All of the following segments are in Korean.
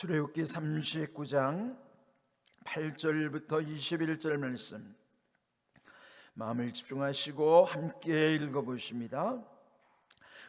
출애굽기 39장 8절부터 21절 말씀 마음을 집중하시고 함께 읽어보십니다.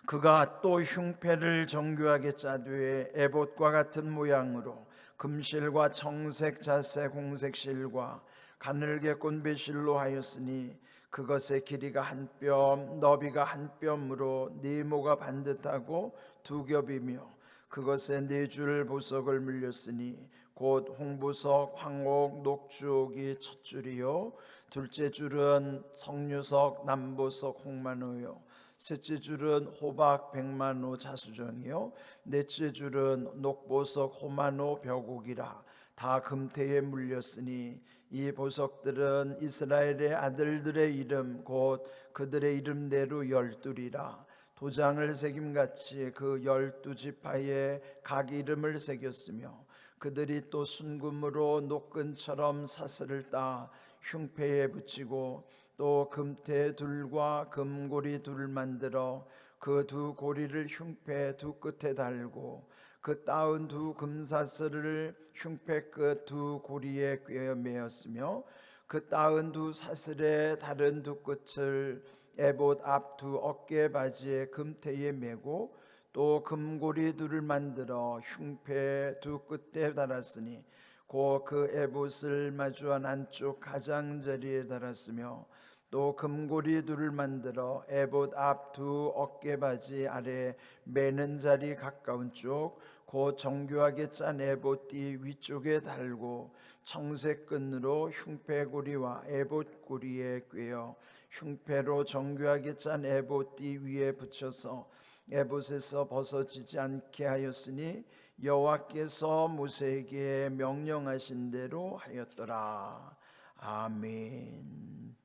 그가 또 흉패를 정교하게 짜되 에봇과 같은 모양으로 금실과 청색 자색 홍색 실과 가늘게 꼰배 실로 하였으니 그것의 길이가 한 뼘 너비가 한 뼘으로 네모가 반듯하고 두 겹이며 그것에 네 줄 보석을 물렸으니 곧 홍보석, 황옥, 녹주옥이 첫 줄이요 둘째 줄은 석류석, 남보석, 홍만호요 셋째 줄은 호박, 백만호, 자수정이요 넷째 줄은 녹보석, 호만호, 벽옥이라 다 금태에 물렸으니 이 보석들은 이스라엘의 아들들의 이름 곧 그들의 이름대로 열둘이라 도장을 새김같이 그 12지파에 각 이름을 새겼으며 그들이 또 순금으로 노끈처럼 사슬을 따 흉패에 붙이고 또 금태 둘과 금고리 둘 만들어 그 두 고리를 흉패 두 끝에 달고 그 따은 두 금사슬을 흉패 끝 두 고리에 꿰어 매었으며 그 따은 두 사슬의 다른 두 끝을 에봇 앞 두 어깨 바지의 금태에 매고 또 금고리 둘을 만들어 흉패 두 끝에 달았으니 곧 그 에봇을 마주한 안쪽 가장자리에 달았으며 또 금고리 둘을 만들어 에봇 앞 두 어깨 바지 아래 매는 자리 가까운 쪽 곧 정교하게 짠 에봇 띠 위쪽에 달고 청색 끈으로 흉패 고리와 에봇 고리에 꿰어 흉패로 정교하게 짠 에봇 띠 위에 붙여서 에봇에서 벗어지지 않게 하였으니 여호와께서 모세에게 명령하신 대로 하였더라. 아멘.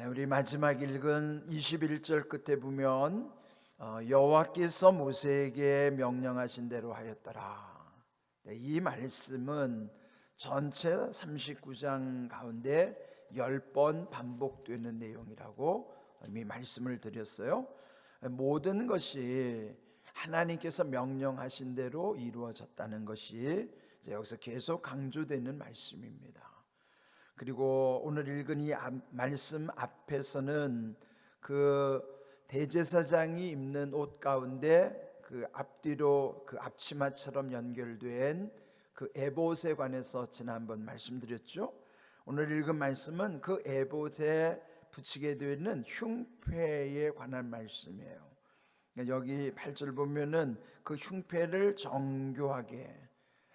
우리 마지막 읽은 21절 끝에 보면 여호와께서 모세에게 명령하신 대로 하였더라. 이 말씀은 전체 39장 가운데 10번 반복되는 내용이라고 이미 말씀을 드렸어요. 모든 것이 하나님께서 명령하신 대로 이루어졌다는 것이 여기서 계속 강조되는 말씀입니다. 그리고 오늘 읽은 이 말씀 앞에서는 그 대제사장이 입는 옷 가운데 그 앞뒤로 그 앞치마처럼 연결된 그 에봇에 관해서 지난번 말씀드렸죠. 오늘 읽은 말씀은 그 에봇에 붙이게 되어 있는 흉패에 관한 말씀이에요. 여기 8절 보면은 그 흉패를 정교하게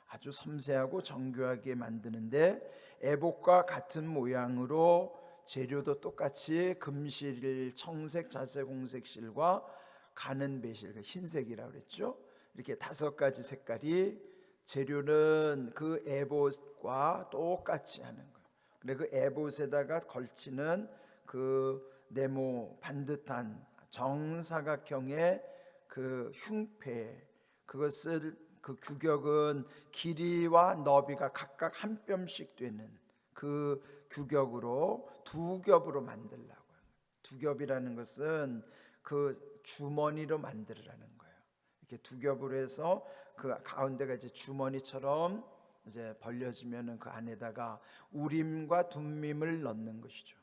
아주 섬세하고 정교하게 만드는데 에봇과 같은 모양으로 재료도 똑같이 금실, 청색, 자색, 홍색 실과 가는 배실, 흰색이라고 그랬죠. 이렇게 5가지 색깔이 재료는 그 에봇과 똑같이 하는 거예요. 근데 그 에봇에다가 걸치는 그 네모 반듯한 정사각형의 그 흉패, 그것을 그 규격은 길이와 너비가 각각 한 뼘씩 되는 그 규격으로 두 겹으로 만들라고요. 두 겹이라는 것은 그 주머니로 만들으라는 거예요. 이렇게 두 겹으로 해서 그 가운데가 이제 주머니처럼 이제 벌려지면은 그 안에다가 우림과 둠밈을 넣는 것이죠.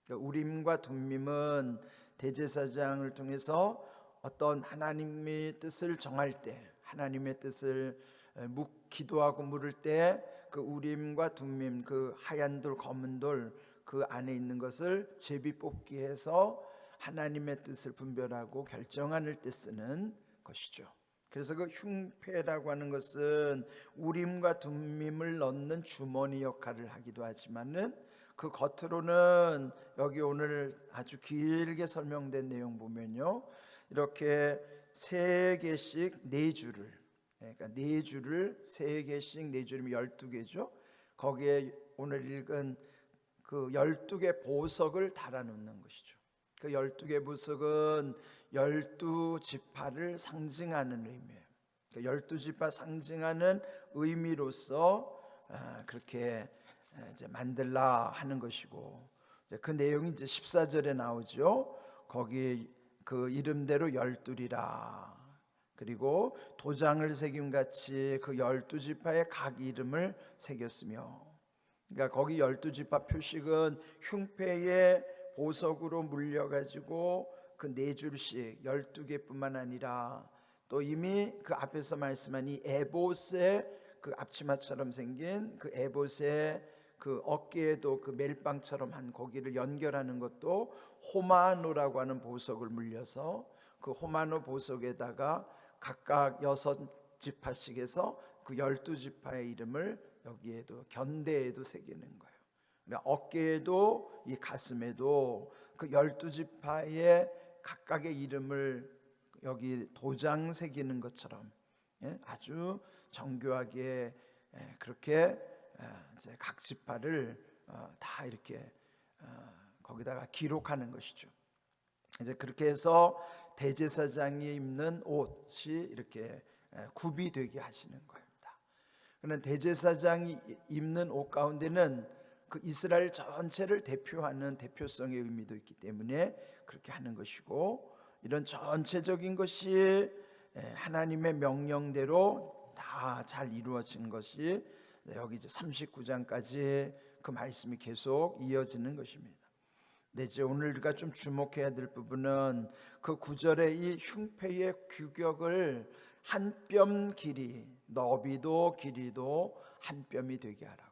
그러니까 우림과 둠밈은 대제사장을 통해서 어떤 하나님의 뜻을 정할 때, 하나님의 뜻을 기도하고 물을 때 그 우림과 둠밈, 그 하얀 돌, 검은 돌, 그 안에 있는 것을 제비 뽑기 해서 하나님의 뜻을 분별하고 결정하는 때 쓰는 것이죠. 그래서 그 흉패라고 하는 것은 우림과 둠밈을 넣는 주머니 역할을 하기도 하지만은 그 겉으로는 여기 오늘 아주 길게 설명된 내용 보면요, 이렇게 3개씩 4줄을, 그러니까 4줄을 3개씩 4줄이면 12개죠. 거기에 오늘 읽은 그 12개 보석을 달아놓는 것이죠. 그 12개 보석은 12지파를 상징하는 의미예요. 12지파 상징하는 의미로서 그렇게 이제 만들라 하는 것이고, 그 내용이 이제 14절에 나오죠. 거기 그 이름대로 열둘이라. 그리고 도장을 새김같이 그 12지파의 각 이름을 새겼으며, 그러니까 거기 12지파 표식은 흉패의 보석으로 물려가지고 그 4줄씩 12개뿐만 아니라 또 이미 그 앞에서 말씀한 이 에봇의 그 앞치마처럼 생긴 그 에봇의 그 어깨에도 그 멜빵처럼 한 거기를 연결하는 것도 호마노라고 하는 보석을 물려서 그 호마노 보석에다가 각각 6지파씩 해서 그 12지파의 이름을 여기에도 견대에도 새기는 거예요. 그러니까 어깨에도 이 가슴에도 그 12지파의 각각의 이름을 여기 도장 새기는 것처럼 아주 정교하게 그렇게 이제 각 지파를 다 이렇게 거기다가 기록하는 것이죠. 이제 그렇게 해서 대제사장이 입는 옷이 이렇게 구비되게 하시는 겁니다. 그런데 대제사장이 입는 옷 가운데는 그 이스라엘 전체를 대표하는 대표성의 의미도 있기 때문에 그렇게 하는 것이고, 이런 전체적인 것이 하나님의 명령대로 다 잘 이루어진 것이 여기 이제 39장까지 그 말씀이 계속 이어지는 것입니다. 네, 이제 오늘 우리가 좀 주목해야 될 부분은 그 9절의 이 흉패의 규격을 한 뼘 길이, 너비도 길이도 한 뼘이 되게 하라고.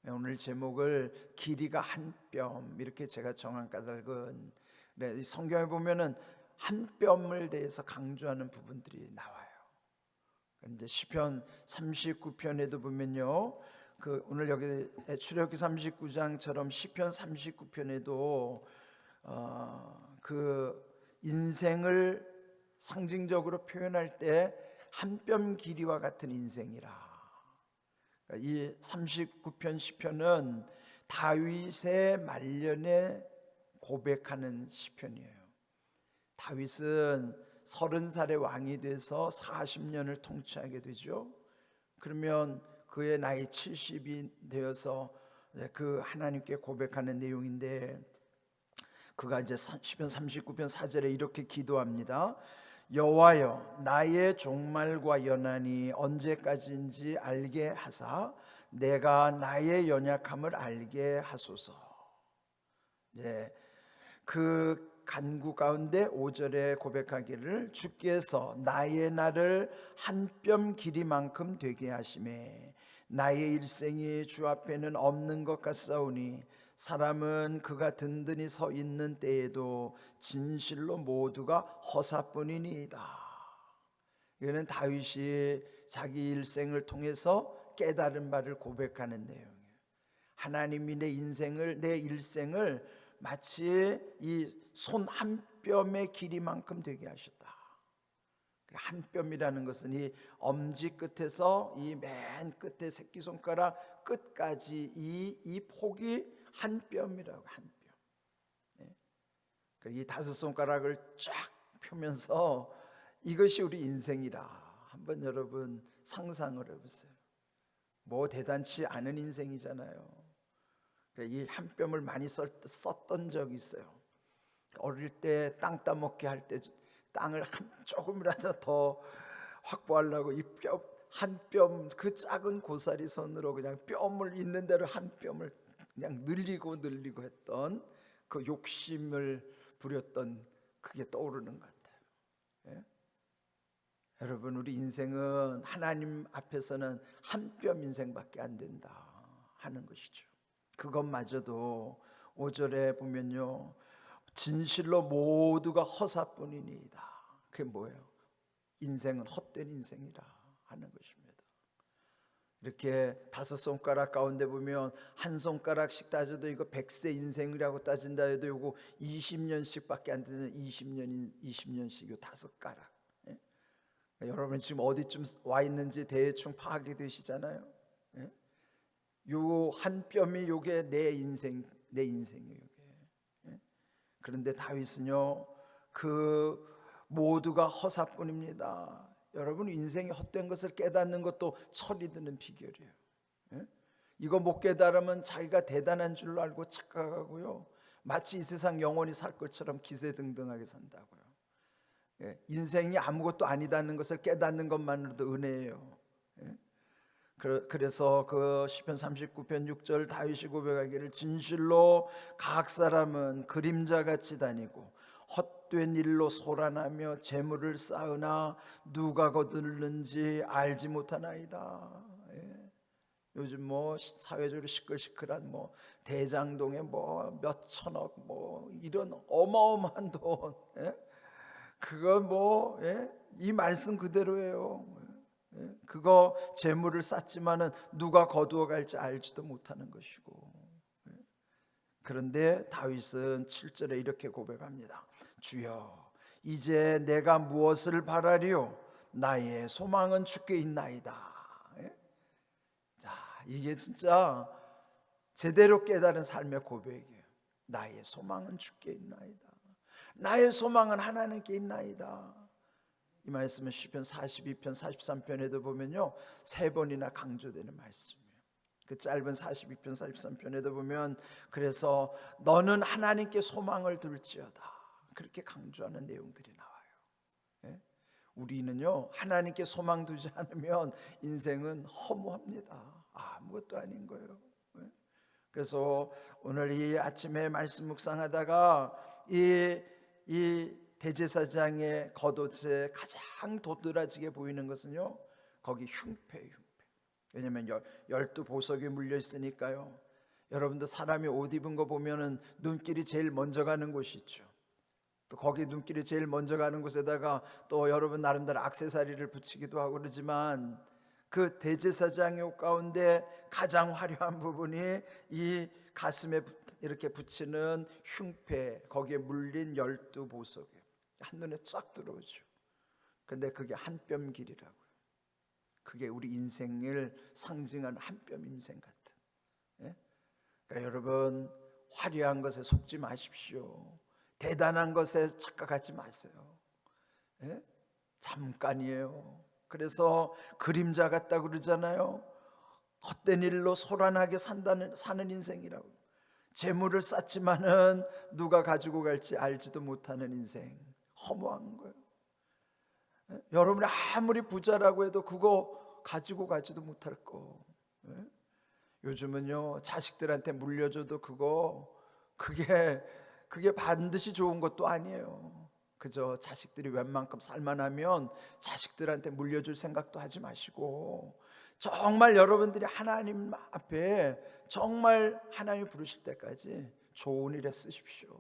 오늘 제목을 길이가 한 뼘 이렇게 제가 정한 까닭은, 성경에 보면은 한 뼘을 대해서 강조하는 부분들이 나와요. 이제 시편 39편에도 보면요, 그 오늘 여기 출애굽기 39장처럼 시편 39편에도 그 인생을 상징적으로 표현할 때 한 뼘 길이와 같은 인생이라. 이 39편 시편은 다윗의 말년에 고백하는 시편이에요. 다윗은 30살의 왕이 돼서 40년을 통치하게 되죠. 그러면 그의 나이 70이 되어서 그 하나님께 고백하는 내용인데, 그가 이제 시편 39편 4절에 이렇게 기도합니다. 여호와여, 나의 종말과 연한이 언제까지인지 알게 하사 내가 나의 연약함을 알게 하소서. 그 간구 가운데 5절에 고백하기를, 주께서 나의 날을 한 뼘 길이만큼 되게 하시매 나의 일생이 주 앞에는 없는 것 같사오니 사람은 그가 든든히 서 있는 때에도 진실로 모두가 허사뿐이니이다. 이거는 다윗이 자기 일생을 통해서 깨달은 바를 고백하는 내용이에요. 하나님이 내 일생을 마치 이 손 한 뼘의 길이만큼 되게 하셨다. 한 뼘이라는 것은 이 엄지 끝에서 이 맨 끝에 새끼손가락 끝까지 이 폭이 한 뼘이라고. 한 뼘. 이 5손가락을 쫙 펴면서 이것이 우리 인생이라. 한번 여러분 상상을 해보세요. 뭐 대단치 않은 인생이잖아요. 이 한 뼘을 많이 썼던 적이 있어요. 어릴 때 땅 따먹기 할 때 땅을 조금이라도 더 확보하려고 이 뼘 한 뼘 그 작은 고사리 손으로 그냥 뼘을 있는 대로 한 뼘을 그냥 늘리고 했던 그 욕심을 부렸던 그게 떠오르는 것 같아요. 예? 여러분, 우리 인생은 하나님 앞에서는 한 뼘 인생밖에 안 된다 하는 것이죠. 그것마저도 5절에 보면요, 진실로 모두가 허사뿐이니이다. 그게 뭐예요? 인생은 헛된 인생이라 하는 것입니다. 이렇게 5손가락 가운데 보면 한 손가락씩 따져도 이거 100세 인생이라고 따진다 해도 이거 20년씩밖에 안 되는 20년씩 요 5가락. 예? 여러분 지금 어디쯤 와 있는지 대충 파악이 되시잖아요. 예? 요 한 뼘이 요게 내 인생이에요. 그런데 다윗은요, 그 모두가 허사뿐입니다. 여러분, 인생이 헛된 것을 깨닫는 것도 철이 드는 비결이에요. 이거 못 깨달으면 자기가 대단한 줄로 알고 착각하고요, 마치 이 세상 영원히 살 것처럼 기세등등하게 산다고요. 인생이 아무것도 아니다는 것을 깨닫는 것만으로도 은혜예요. 그래서 그 시편 39편 6절 다윗이 고백하기를 진실로 각 사람은 그림자같이 다니고 헛된 일로 소란하며 재물을 쌓으나 누가 거두는지 알지 못하나이다. 요즘 뭐 사회적으로 시끌시끌한 뭐 대장동에 뭐 몇천억 뭐 이런 어마어마한 돈, 그거 뭐 이 말씀 그대로예요. 그거 재물을 쌓지만은 누가 거두어 갈지 알지도 못하는 것이고. 그런데 다윗은 7절에 이렇게 고백합니다. 주여 이제 내가 무엇을 바라리요? 나의 소망은 주께 있나이다. 자, 이게 진짜 제대로 깨달은 삶의 고백이에요. 나의 소망은 주께 있나이다. 나의 소망은 하나님께 있나이다. 이 말씀은 시편 42편 43편에도 보면요 3번이나 강조되는 말씀이에요. 그 짧은 42편 43편에도 보면 그래서 너는 하나님께 소망을 둘지어다 그렇게 강조하는 내용들이 나와요. 우리는요 하나님께 소망 두지 않으면 인생은 허무합니다. 아무것도 아닌 거예요. 그래서 오늘 이 아침에 말씀 묵상하다가 이 대제사장의 겉옷에 가장 도드라지게 보이는 것은요 거기 흉패예요. 왜냐하면 12보석이 물려 있으니까요. 여러분도 사람이 옷 입은 거 보면은 눈길이 제일 먼저 가는 곳이 있죠. 또 거기 눈길이 제일 먼저 가는 곳에다가 또 여러분 나름대로 액세서리를 붙이기도 하고 그러지만 그 대제사장의 옷 가운데 가장 화려한 부분이 이 가슴에 이렇게 붙이는 흉패, 거기에 물린 12보석이에요. 한눈에 쫙 들어오죠. 근데 그게 한 뼘 길이라고요. 그게 우리 인생을 상징하는 한 뼘 인생 같은. 그러니까 여러분 화려한 것에 속지 마십시오. 대단한 것에 착각하지 마세요. 잠깐이에요. 그래서 그림자 같다 그러잖아요. 헛된 일로 소란하게 사는 인생이라고. 재물을 쌓지만은 누가 가지고 갈지 알지도 못하는 인생. 허무한 거예요. 여러분이 아무리 부자라고 해도 그거 가지고 가지도 못할 거. 요즘은요 자식들한테 물려줘도 그게 반드시 좋은 것도 아니에요. 그저 자식들이 웬만큼 살만하면 자식들한테 물려줄 생각도 하지 마시고 정말 여러분들이 하나님 앞에 정말 하나님 부르실 때까지 좋은 일에 쓰십시오.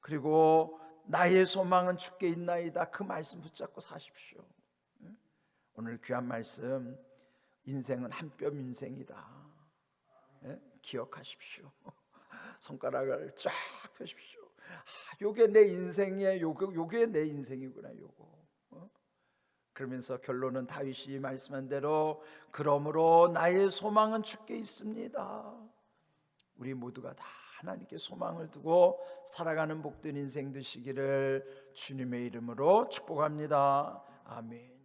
그리고 나의 소망은 주께 있나이다 그 말씀 붙잡고 사십시오. 오늘 귀한 말씀 인생은 한 뼘 인생이다. 기억하십시오. 손가락을 쫙 펴십시오. 요게 내 인생이에요. 요게 내 인생이구나. 요거. 그러면서 결론은 다윗이 말씀한 대로 그러므로 나의 소망은 주께 있습니다. 우리 모두가 다 하나님께 소망을 두고 살아가는 복된 인생 되시기를 주님의 이름으로 축복합니다. 아멘.